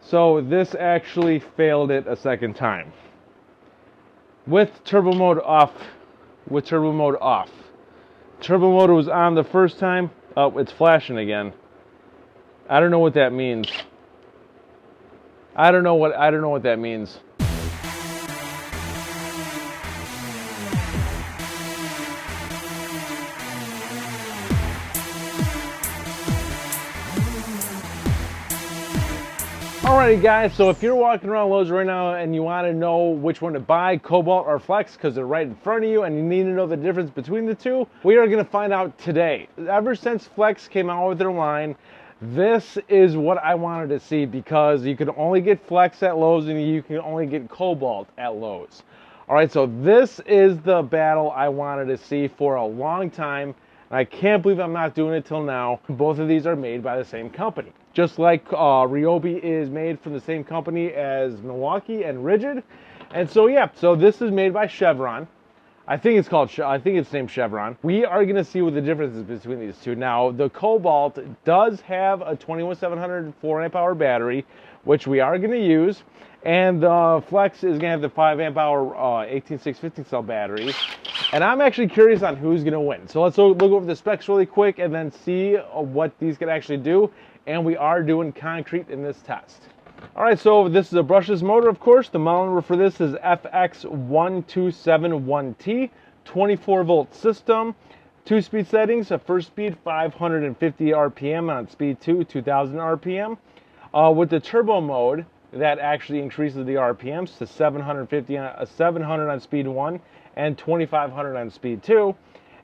So this actually failed it a second time. With turbo mode off. Turbo mode was on the first time. Oh, it's flashing again. I don't know what that means. I don't know what that means. Alrighty guys, so if you're walking around Lowe's right now and you want to know which one to buy, Kobalt or Flex, because they're right in front of you and you need to know the difference between the two, we are going to find out today. Ever since Flex came out with their line, this is what I wanted to see, because you can only get Flex at Lowe's and you can only get Kobalt at Lowe's. Alright, so this is the battle I wanted to see for a long time. I can't believe I'm not doing it till now. Both of these are made by the same company. Just like Ryobi is made from the same company as Milwaukee and Rigid. And so yeah, so this is made by Chevron. I think it's named Chevron. We are gonna see what the difference is between these two. Now, the Kobalt does have a 21700 4-amp-hour battery, which we are gonna use. And the Flex is gonna have the 5-amp-hour 18650 cell battery. And I'm actually curious on who's gonna win. So let's look over the specs really quick and then see what these can actually do. And we are doing concrete in this test. Alright, so this is a brushless motor, of course. The model number for this is FX1271T, 24-volt system, 2-speed settings. First speed 550 RPM, on speed 2, 2000 RPM. With the turbo mode, that actually increases the RPMs to 700 on speed 1 and 2500 on speed 2.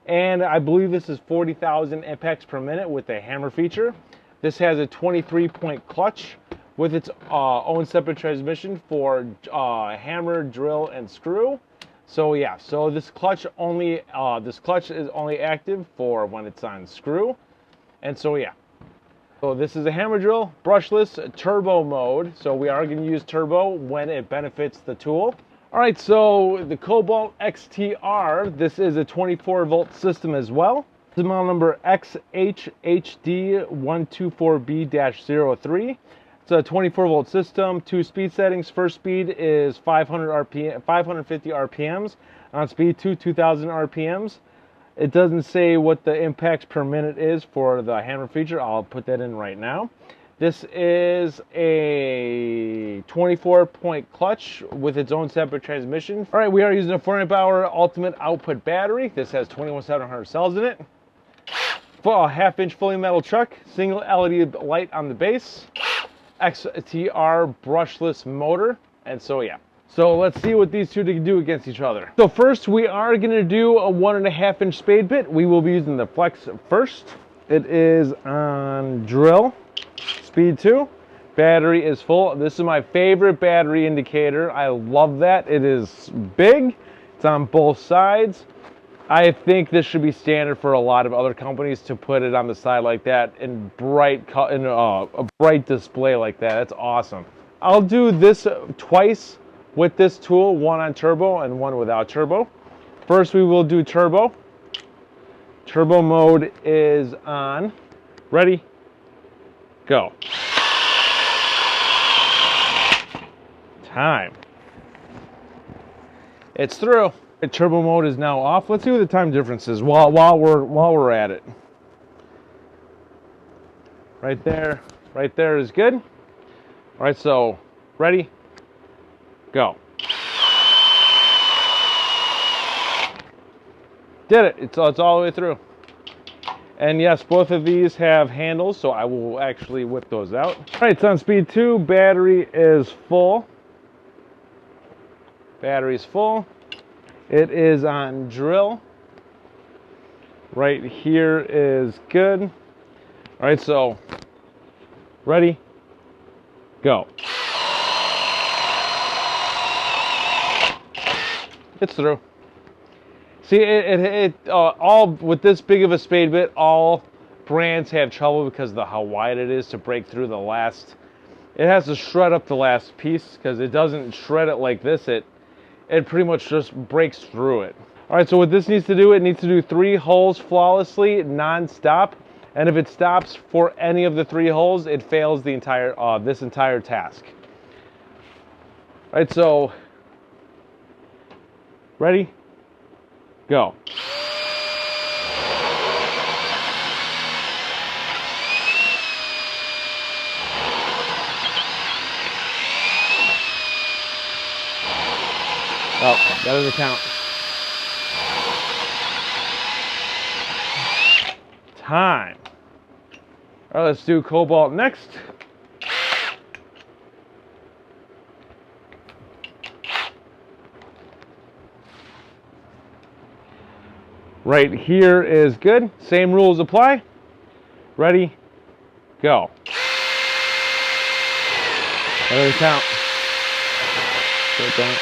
And I believe this is 40,000 impacts per minute with the hammer feature. This has a 23-point clutch with its own separate transmission for hammer, drill, and screw. So yeah, so this clutch is only active for when it's on screw. And so yeah. So this is a hammer drill, brushless, turbo mode. So we are going to use turbo when it benefits the tool. Alright, so the Kobalt XTR, this is a 24-volt system as well. This is model number XHHD124B-03. It's a 24-volt system, 2 speed settings. First speed is 550 RPMs. On speed 2, 2000 RPMs. It doesn't say what the impacts per minute is for the hammer feature. I'll put that in right now. This is a 24-point clutch with its own separate transmission. All right, we are using a 4-amp-hour ultimate output battery. This has 21700 cells in it. For a half-inch fully metal chuck, single LED light on the base, XTR brushless motor, and so yeah. So let's see what these two can do against each other. So first, we are going to do a 1.5-inch spade bit. We will be using the Flex first. It is on drill, speed 2. Battery is full. This is my favorite battery indicator. I love that. It is big. It's on both sides. I think this should be standard for a lot of other companies to put it on the side like that in a bright display like that. That's awesome. I'll do this twice with this tool, one on turbo and one without turbo. First, we will do turbo. Turbo mode is on. Ready? Go. Time. It's through. The turbo mode is now off. Let's see what the time difference is while we're at it. Right there is good. All right, so ready, go. Did it? It's all the way through. And yes, both of these have handles, so I will actually whip those out. All right, it's on speed 2. Battery is full. Battery's full. It is on drill. Right here is good. All right, so ready, go. It's through. See, all with this big of a spade bit, all brands have trouble because of how wide it is to break through the last. It has to shred up the last piece because it doesn't shred it like this. It pretty much just breaks through it. All right, so what this needs to do, it needs to do 3 holes flawlessly, non-stop. And if it stops for any of the 3 holes, it fails the entire this entire task. All right, so ready, go. Oh, that doesn't count. Time. All right, let's do Kobalt next. Right here is good. Same rules apply. Ready, go. That doesn't count. Don't count.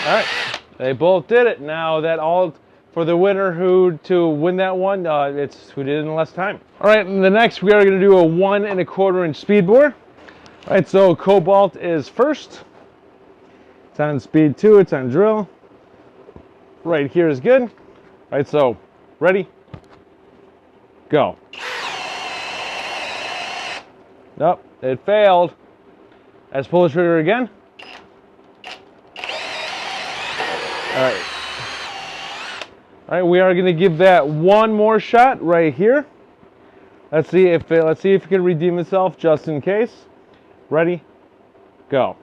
All right, they both did it. Now that all for the winner to win that one, it's who did it in less time. All right, and the next we are going to do a 1 1/4 inch speedboard. All right, so Kobalt is first. It's on speed 2. It's on drill. Right here is good. All right, so ready, go. Nope, it failed. Let's pull the trigger again. All right. All right, we are going to give that one more shot right here. Let's see if it can redeem itself just in case. Ready, go.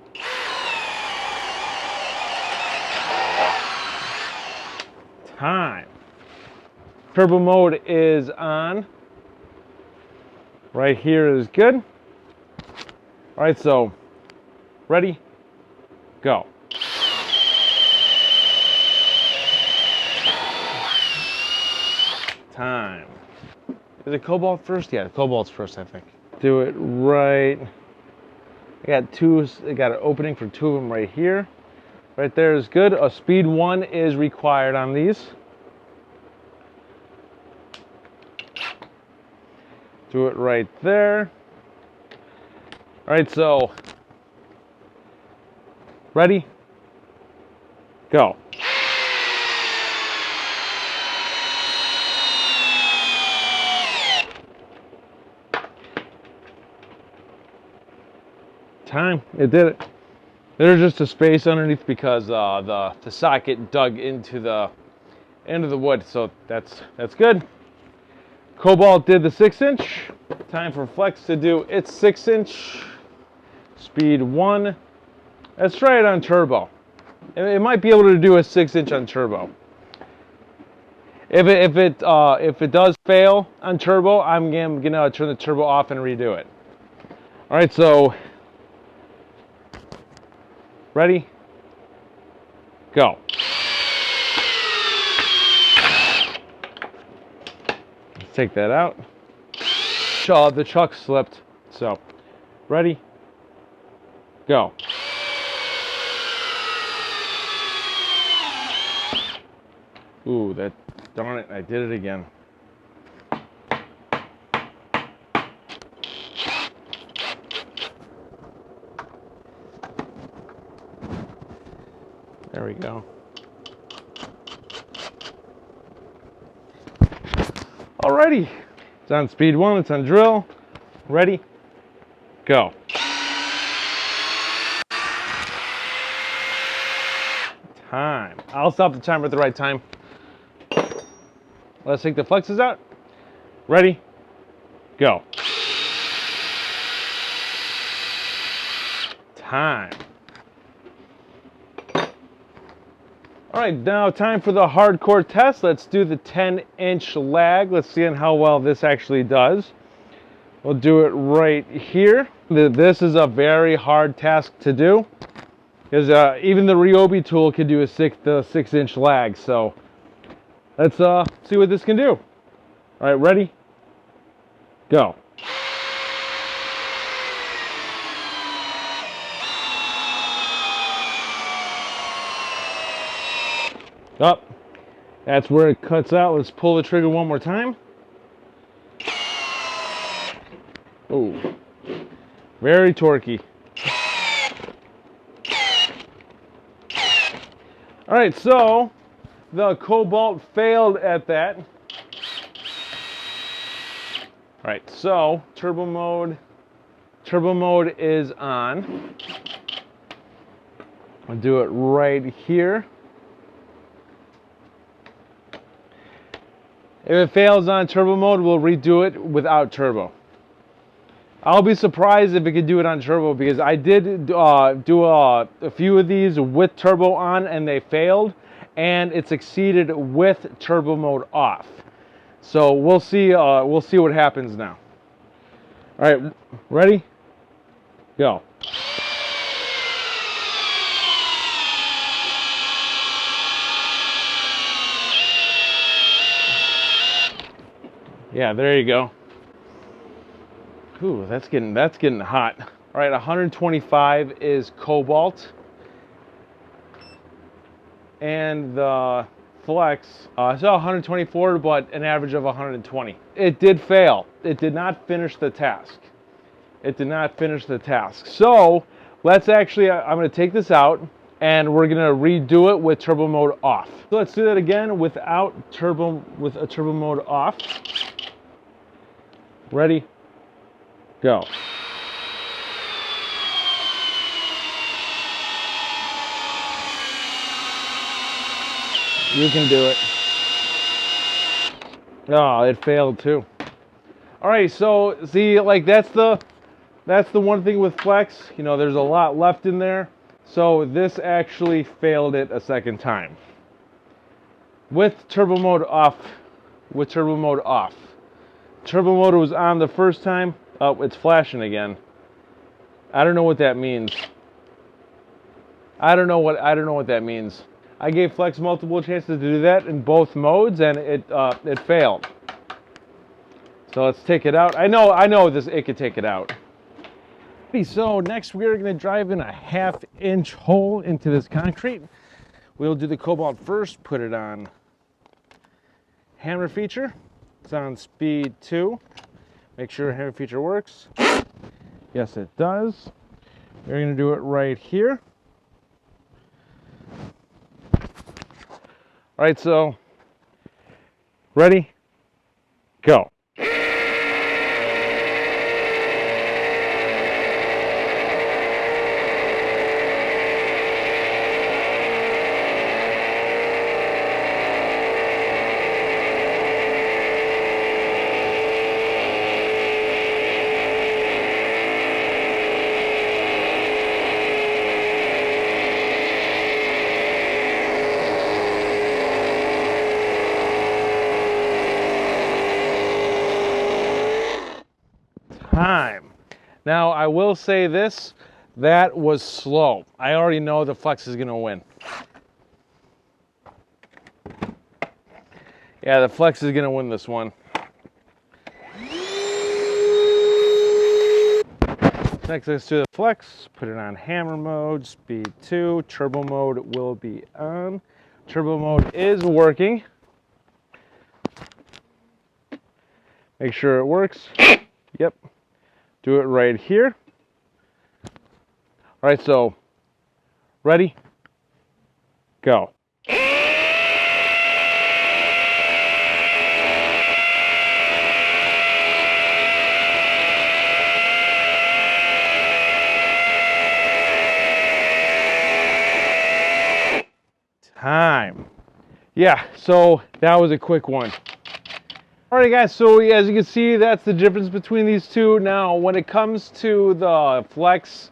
Time. Turbo mode is on. Right here is good. All right, so ready, go. Time. Is it Kobalt first? Yeah, Kobalt's first, I think. Do it right. I got an opening for 2 of them right here. Right there is good. A speed 1 is required on these. Do it right there. All right, so ready, go. Time. It did it. There's just a space underneath because the socket dug into the end of the wood, so that's good. Kobalt did the 6-inch. Time for Flex to do its 6-inch. Speed 1. Let's try it on turbo. It might be able to do a 6-inch on turbo. If it does fail on turbo, I'm gonna turn the turbo off and redo it. All right, so ready, go. Let's take that out. The chuck slipped. So, ready, go. Ooh, darn it, I did it again. There we go. Alrighty. It's on speed 1, it's on drill. Ready, go. Time. I'll stop the timer at the right time. Let's take the flexes out. Ready, go. Time. All right, now time for the hardcore test. Let's do the 10-inch lag. Let's see how well this actually does. We'll do it right here. This is a very hard task to do because even the Ryobi tool can do a 6-inch lag. So let's see what this can do. All right, ready, go. Up. That's where it cuts out. Let's pull the trigger one more time. Oh, very torquey. All right, so the Kobalt failed at that. All right, so turbo mode is on. I'll do it right here. If it fails on turbo mode, we'll redo it without turbo. I'll be surprised if it could do it on turbo, because I did do a few of these with turbo on and they failed, and it succeeded with turbo mode off. So we'll see what happens now. All right, ready? Go. Yeah, there you go. Ooh, that's getting hot. All right, 125 is Kobalt, and the Flex I saw 124, but an average of 120. It did fail. It did not finish the task. It did not finish the task. So let's actually, I'm going to take this out, and we're going to redo it with turbo mode off. So let's do that again with a turbo mode off. Ready? Go. You can do it. Oh, it failed too. All right, so see, like that's the one thing with Flex. You know, there's a lot left in there. So this actually failed it a second time. With turbo mode off. Turbo mode was on the first time. Oh, it's flashing again. I don't know what that means. I don't know what that means. I gave Flex multiple chances to do that in both modes, and it failed. So let's take it out. I know it could take it out. So next we're going to drive in a 1/2 inch hole into this concrete. We'll do the Kobalt first. Put it on hammer feature. It's on speed 2. Make sure hammer feature works. Yes, it does. We're going to do it right here. All right, so ready? Go. Time. Now I will say this, that was slow. I already know the Flex is going to win. Yeah, the Flex is going to win this one. Next, let's do the Flex. Put it on hammer mode, speed 2. Turbo mode will be on. Turbo mode is working. Make sure it works. Yep. Do it right here. All right, so ready? Go. Time. Yeah, so that was a quick one. Alright guys, so as you can see, that's the difference between these two. Now, when it comes to the Flex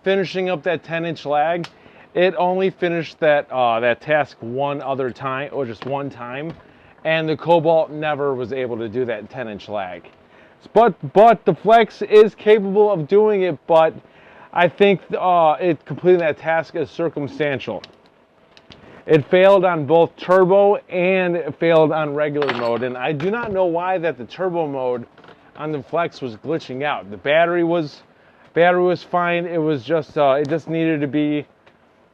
finishing up that 10-inch lag, it only finished that task one other time, or just one time, and the Kobalt never was able to do that 10-inch lag. But the Flex is capable of doing it, but I think it completing that task is circumstantial. It failed on both turbo and it failed on regular mode, and I do not know why that the turbo mode on the Flex was glitching out. The battery was fine. It was just it just needed to be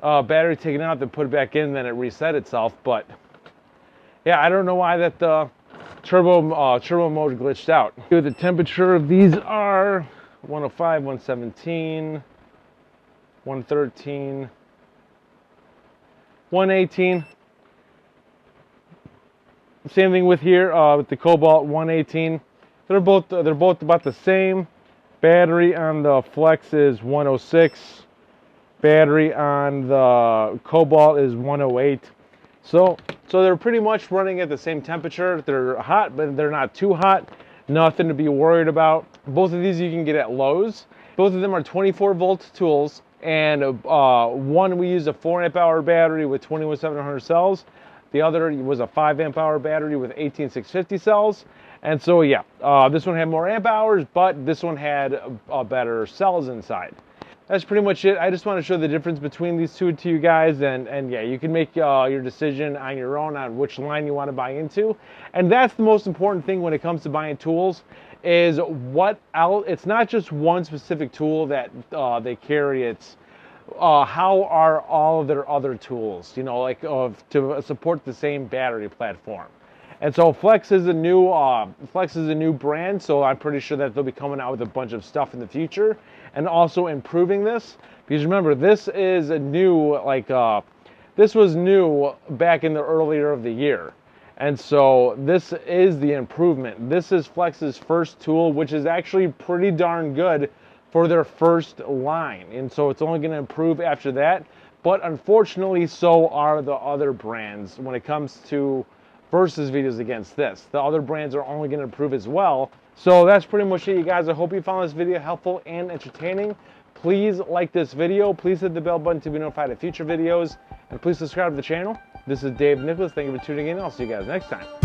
battery taken out, then put it back in, then it reset itself. But yeah, I don't know why that the turbo mode glitched out. The temperature of these are 105, 117, 113. 118. Same thing with here with the Kobalt 118. They're both about the same. Battery on the Flex is 106. Battery on the Kobalt is 108. So they're pretty much running at the same temperature. They're hot, but they're not too hot. Nothing to be worried about. Both of these you can get at Lowe's. Both of them are 24 volt tools, and one we use a 4 amp hour battery with 21700 cells. The other was a 5 amp hour battery with 18650 cells. And so yeah, this one had more amp hours, but this one had better cells inside. That's pretty much it. I just want to show the difference between these two to you guys, and yeah, you can make your decision on your own on which line you want to buy into. And that's the most important thing when it comes to buying tools, is what else. It's not just one specific tool that they carry. It's how are all of their other tools, you know, like to support the same battery platform. And so Flex is a new brand, so I'm pretty sure that they'll be coming out with a bunch of stuff in the future and also improving this. Because remember, this is a new, this was new back in the earlier of the year. And so this is the improvement. This is Flex's first tool, which is actually pretty darn good for their first line. And so it's only going to improve after that. But unfortunately, so are the other brands when it comes to versus videos against this. The other brands are only going to improve as well. So that's pretty much it, you guys. I hope you found this video helpful and entertaining. Please like this video. Please hit the bell button to be notified of future videos. And please subscribe to the channel. This is Dave Nicholas. Thank you for tuning in. I'll see you guys next time.